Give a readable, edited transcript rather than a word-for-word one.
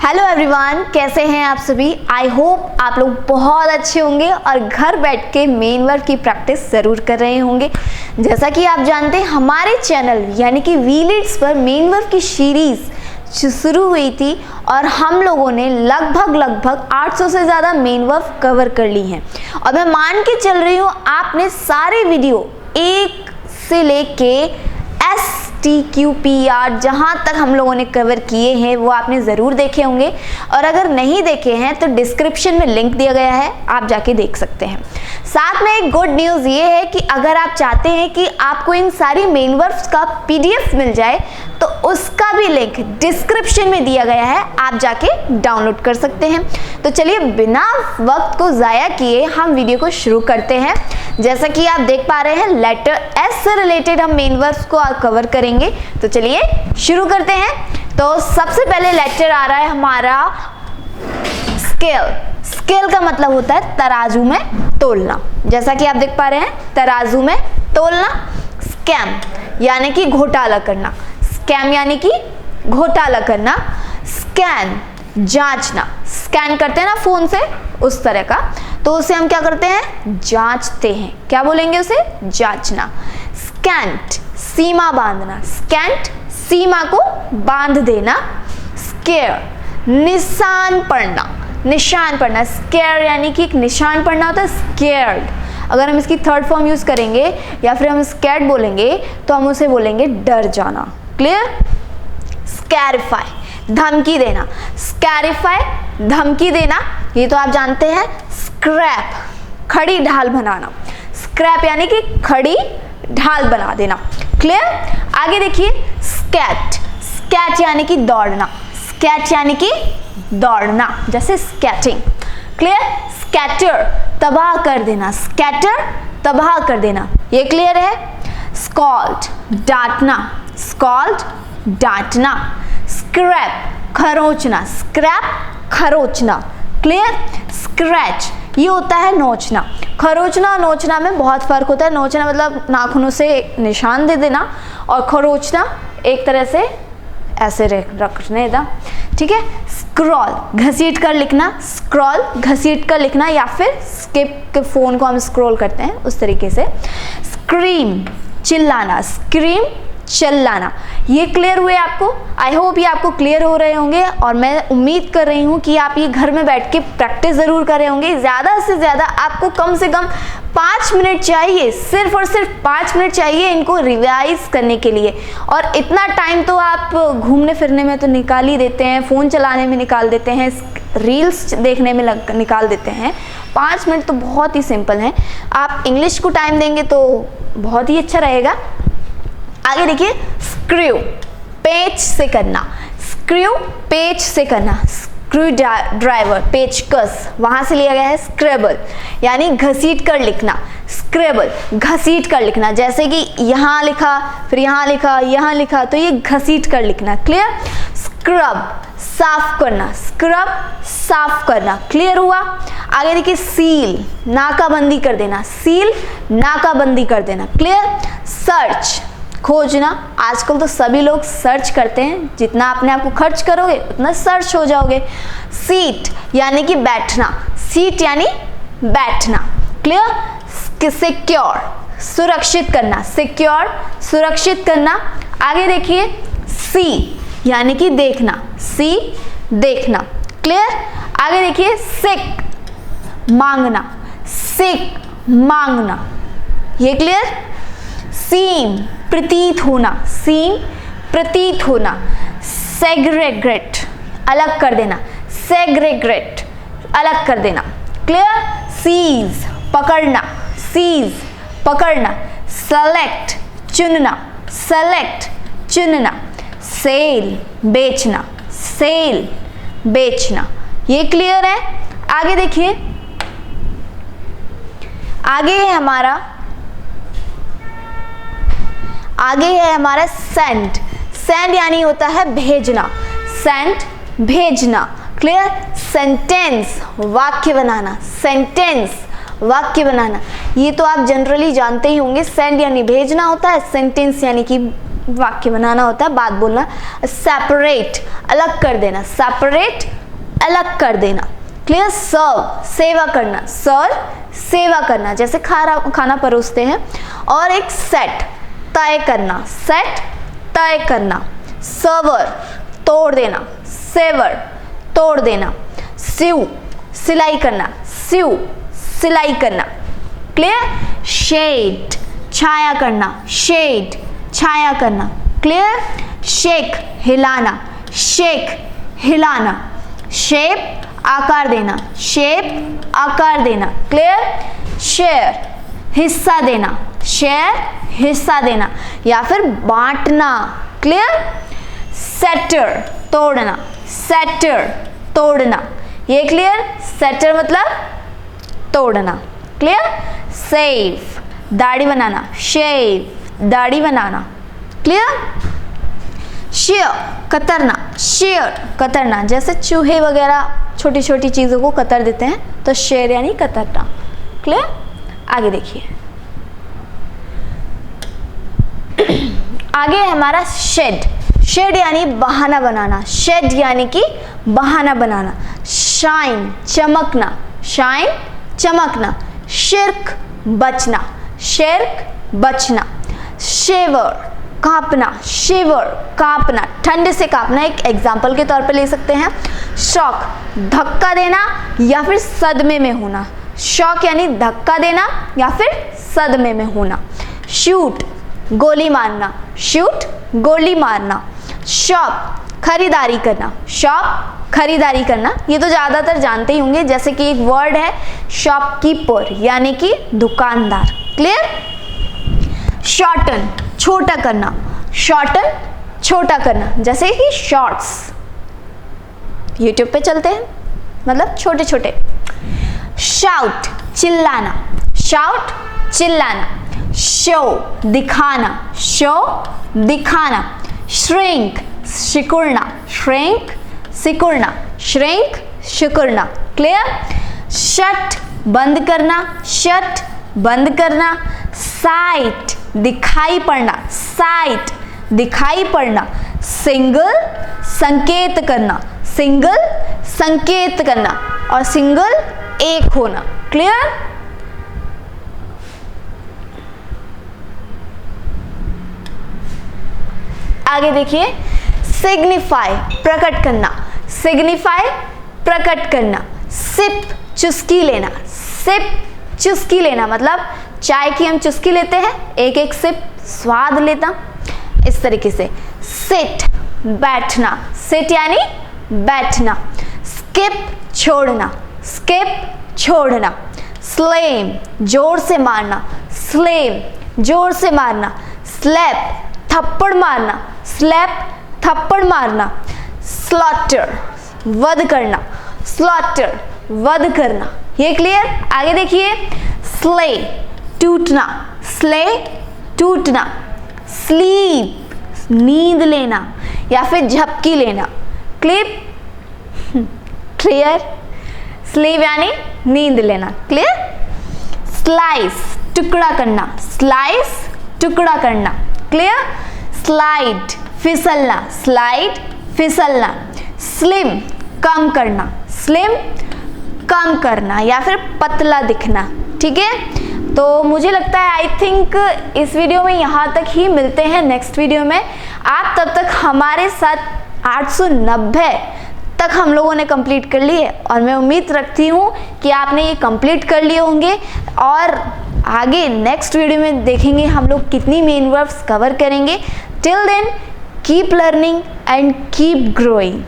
Hello everyone, कैसे हैं आप सभी। आई होप आप लोग बहुत अच्छे होंगे और घर बैठ के मेन वर्ब की प्रैक्टिस ज़रूर कर रहे होंगे। जैसा कि आप जानते हैं हमारे चैनल यानी कि वी लीड्स पर मेन वर्ब की सीरीज़ शुरू हुई थी और हम लोगों ने लगभग 800 से ज़्यादा मेन वर्ब कवर कर ली हैं। और मैं मान के चल रही हूँ आपने सारे वीडियो एक से लेके STQPR जहाँ तक हम लोगों ने कवर किए हैं वो आपने ज़रूर देखे होंगे, और अगर नहीं देखे हैं तो डिस्क्रिप्शन में लिंक दिया गया है, आप जाके देख सकते हैं। साथ में एक गुड न्यूज़ ये है कि अगर आप चाहते हैं कि आपको इन सारी मेन वर्ब्स का PDF मिल जाए तो उसका भी लिंक डिस्क्रिप्शन में दिया गया है, आप जाके डाउनलोड कर सकते हैं। तो चलिए बिना वक्त को ज़ाया किए हम वीडियो को शुरू करते हैं। जैसा कि आप देख पा रहे हैं लेटर S से रिलेटेड हम मेन वर्ब्स को कवर करेंगे, तो चलिए शुरू करते हैं। तो सबसे पहले लेटर आ रहा है हमारा स्केल। स्केल का मतलब होता है तराजू में तोलना। जैसा कि आप देख पा रहे हैं तराजू में तोलना। स्कैम यानी कि घोटाला करना। स्कैम यानी कि घोटाला करना। स्कैन जांचना। स्कैन करते हैं ना फोन से, उस तरह का, तो उसे हम क्या करते हैं, जांचते हैं। क्या बोलेंगे उसे, जांचना। स्कैंट सीमा बांधना। स्कैंट सीमा को बांध देना। स्केयर निशान पड़ना। निशान पड़ना। स्केयर यानी कि एक निशान पड़ना होता है स्केयर्ड। अगर हम इसकी थर्ड फॉर्म यूज करेंगे या फिर हम स्कैर्ड बोलेंगे तो हम उसे बोलेंगे डर जाना। क्लियर। स्कैरिफाई धमकी देना। स्कैरिफाई धमकी देना, ये तो आप जानते हैं। स्क्रैप खड़ी ढाल बनाना। स्क्रैप यानी कि खड़ी ढाल बना देना। क्लियर। आगे देखिए स्कैट। स्कैट यानी कि दौड़ना। स्कैट यानी कि दौड़ना, जैसे स्कैटिंग। क्लियर। स्कैटर तबाह कर देना। स्कैटर तबाह कर देना, ये क्लियर है। स्कॉल्ड डांटना। स्कॉल्ड डांटना। स्क्रैप खरोंचना। स्क्रैप खरोंचना। क्लियर। स्क्रैच ये होता है नोचना। खरोंचना और नोचना में बहुत फर्क होता है। नोचना मतलब नाखूनों से निशान दे देना, और खरोंचना एक तरह से ऐसे रखने दा। ठीक है। स्क्रॉल घसीट कर लिखना। स्क्रॉल घसीट कर लिखना, या फिर स्किप के फोन को हम स्क्रॉल करते हैं उस तरीके से। स्क्रीम चिल्लाना। स्क्रीम चिल्लाना, ये क्लियर हुए आपको। आई होप ये आपको क्लियर हो रहे होंगे, और मैं उम्मीद कर रही हूँ कि आप ये घर में बैठ के प्रैक्टिस ज़रूर कर रहे होंगे। ज़्यादा से ज़्यादा आपको कम से कम 5 मिनट चाहिए, सिर्फ और सिर्फ 5 मिनट चाहिए इनको रिवाइज करने के लिए। और इतना टाइम तो आप घूमने फिरने में तो निकाल ही देते हैं, फ़ोन चलाने में निकाल देते हैं, रील्स देखने में निकाल देते हैं। 5 मिनट तो बहुत ही सिंपल है। आप इंग्लिश को टाइम देंगे तो बहुत ही अच्छा रहेगा। आगे देखिए स्क्रू पेच से करना। स्क्रू पेच से करना। स्क्रू ड्राइवर पेचकस, वहां से लिया गया है। स्क्रेबल यानी घसीट कर लिखना। स्क्रेबल घसीट कर लिखना, जैसे कि यहाँ लिखा फिर यहाँ लिखा यहाँ लिखा, तो ये घसीट कर लिखना। क्लियर। स्क्रब साफ करना। स्क्रब साफ करना, क्लियर हुआ। आगे देखिए सील नाकाबंदी कर देना। सील नाकाबंदी कर देना। क्लियर। सर्च खोजना। आजकल तो सभी लोग सर्च करते हैं, जितना अपने आप को खर्च करोगे उतना सर्च हो जाओगे। सीट यानी कि बैठना। सीट यानी बैठना। क्लियर। सिक्योर सुरक्षित करना। सिक्योर सुरक्षित करना। आगे देखिए सी यानी कि देखना। सी देखना। क्लियर। आगे देखिए सिक मांगना। सिक मांगना, ये क्लियर। सीम प्रतीत होना। सीम प्रतीत होना। सेग्रेगेट अलग कर देना। सेग्रेगेट अलग कर देना। क्लियर। सीज पकड़ना। सीज पकड़ना। सेलेक्ट चुनना। सेलेक्ट चुनना। सेल बेचना। सेल बेचना, ये क्लियर है। आगे देखिए आगे है हमारा सेंड। सेंड यानी होता है भेजना। सेंड भेजना। क्लियर। सेंटेंस वाक्य बनाना। सेंटेंस वाक्य बनाना, ये तो आप जनरली जानते ही होंगे। सेंड यानी भेजना होता है, सेंटेंस यानी कि वाक्य बनाना होता है, बात बोलना। सेपरेट, अलग कर देना, सेपरेट अलग कर देना। क्लियर। सर्व, सेवा करना, सर्व सेवा करना, जैसे खाना परोसते हैं। और एक सेट, तय करना, सेट तय करना। सर्वर, तोड़ देना, सेवर तोड़ देना। सिउ, सिलाई करना, सिउ सिलाई करना। क्लियर। शेड, छाया करना, शेड छाया करना। क्लियर। शेक, हिलाना, शेक हिलाना। शेप, आकार देना, शेप आकार देना। क्लियर। शेयर, हिस्सा देना, शेयर हिस्सा देना या फिर बांटना। क्लियर। सेटर, तोड़ना, सेटर तोड़ना। ये क्लियर। सेटर मतलब तोड़ना। क्लियर। सेव, दाढ़ी बनाना, शेव दाढ़ी बनाना। क्लियर। शेयर, कतरना, शेयर कतरना, जैसे चूहे वगैरह छोटी छोटी चीज़ों को कतर देते हैं तो शेयर यानी कतरना। क्लियर। आगे देखिए, आगे हमारा शेड। शेड यानी बहाना बनाना, शेड यानी कि बहाना बनाना। Shine, चमकना, shine चमकना। शिर्क, बचना, शिर्क बचना। शेवर, कांपना, शिवर कांपना, ठंड से कांपना, एक एग्जाम्पल के तौर पे ले सकते हैं। शॉक, धक्का देना या फिर सदमे में होना। शॉक यानी धक्का देना या फिर सदमे में होना। शूट, गोली मारना, शूट गोली मारना। शॉप, खरीदारी करना, शॉप खरीदारी करना, ये तो ज़्यादातर जानते ही होंगे, जैसे कि एक वर्ड है शॉपकीपर यानी कि दुकानदार। क्लियर। शॉर्टन, छोटा करना, शॉर्टन छोटा करना, जैसे कि शॉर्ट्स यूट्यूब पे चलते हैं, मतलब छोटे छोटे। शाउट, चिल्लाना, शाउट चिल्लाना। शो, दिखाना, शो दिखाना। श्रिंक, सिकुड़ना, श्रिंक सिकुड़ना, श्रिंक सिकुड़ना। क्लियर। शट, बंद करना, शट बंद करना। साइट, दिखाई पड़ना, साइट दिखाई पड़ना। सिंगल, संकेत करना, सिंगल संकेत करना और सिंगल एक होना। क्लियर। आगे देखिए, सिग्निफाई, प्रकट करना, सिग्निफाई प्रकट करना। सिप, चुस्की लेना, सिप चुस्की लेना, मतलब चाय की हम चुस्की लेते हैं, एक एक सिप स्वाद लेता, इस तरीके से। सिट, बैठना, सिट यानी बैठना। स्किप, छोड़ना, स्किप छोड़ना। स्लेम, जोर से मारना, स्लेम जोर से मारना। स्लैप, थप्पड़ मारना, स्लैप थप्पड़ मारना। स्लॉटर, वध करना, स्लॉटर वध करना। ये क्लियर। आगे देखिए, स्ले, टूटना, स्ले टूटना। स्लीप, नींद लेना या फिर झपकी लेना। Clip, clear. स्लीप यानी नींद लेना। क्लियर। स्लाइस, टुकड़ा करना, स्लाइस टुकड़ा करना। क्लियर। स्लाइड, फिसलना, स्लाइड फिसलना। स्लिम, कम करना, स्लिम कम करना या फिर पतला दिखना। ठीक है, तो मुझे लगता है आई थिंक इस वीडियो में यहाँ तक ही, मिलते हैं नेक्स्ट वीडियो में। आप तब तक हमारे साथ 890 तक हम लोगों ने कंप्लीट कर ली है और मैं उम्मीद रखती हूँ कि आपने ये कंप्लीट कर लिए होंगे। और आगे नेक्स्ट वीडियो में देखेंगे हम लोग कितनी मेन वर्ब्स कवर करेंगे। Till then keep learning and keep growing.